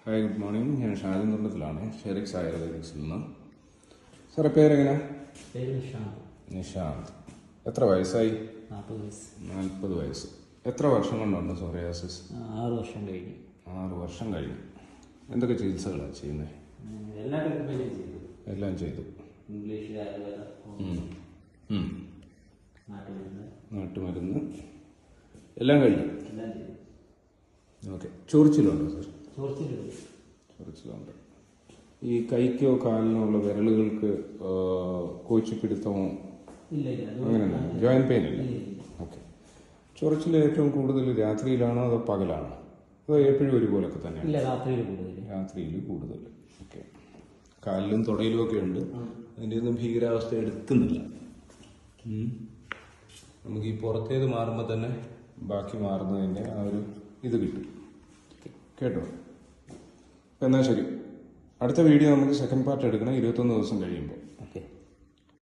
Hi, good morning. ഞാൻ ഷാജൻ തുണ്ടത്തിലാണ്, ഷെറിക്സ് ആയുർവേദിക്സിൽ നിന്ന്. സാറേ, പേരെങ്ങനെ? പേര് നിഷാന്ത്. നിഷാന്ത്. എത്ര വയസ്സായി? 40 വയസ്സ്. 40 വയസ്സ്. എത്ര വർഷം കൊണ്ടുണ്ട് സോറിയാസിസ്? 6 വർഷം കഴിഞ്ഞു. 6 വർഷം കഴിഞ്ഞു. എന്തൊക്കെ ചികിത്സകളാണ് ചെയ്യുന്നത്? എല്ലാ ട്രീറ്റ്മെന്റും ചെയ്തു. എല്ലാം ചെയ്തു. ഇംഗ്ലീഷ്, ആയുർവേദ, നാട്ടുമരുന്ന് എല്ലാം കഴിഞ്ഞു. എല്ലാം ചെയ്തു. ഓക്കെ. ചൊറിച്ചിലുണ്ടോ സാർ? ചൊറിച്ചിലുണ്ട്. ഈ കൈക്കോ കാലിനോ ഉള്ള വിരലുകൾക്ക് കോച്ചിപ്പിടുത്തമോ അങ്ങനെയല്ല? ജോയിന്റ് പെയിൻ ഇല്ല? ഓക്കെ. ചൊറിച്ചിൽ ഏറ്റവും കൂടുതൽ രാത്രിയിലാണോ അതോ പകലാണോ അതോ എപ്പോഴും ഒരുപോലൊക്കെ തന്നെയാണ്? രാത്രിയിൽ കൂടുതൽ. ഓക്കെ. കാലിലും തുടയിലും ഒക്കെ ഉണ്ട്. അതിൻ്റെ ഒന്നും ഭീകരാവസ്ഥ എടുക്കുന്നില്ല. നമുക്ക് ഈ പുറത്തേത് മാറുമ്പോൾ തന്നെ ബാക്കി മാറുന്നതിൻ്റെ ആ ഒരു ഇത് കിട്ടും. കേട്ടോ? എന്നാൽ ശരി, അടുത്ത വീഡിയോ നമുക്ക് സെക്കൻഡ് പാർട്ട് എടുക്കണം 21 ദിവസം കഴിയുമ്പോൾ.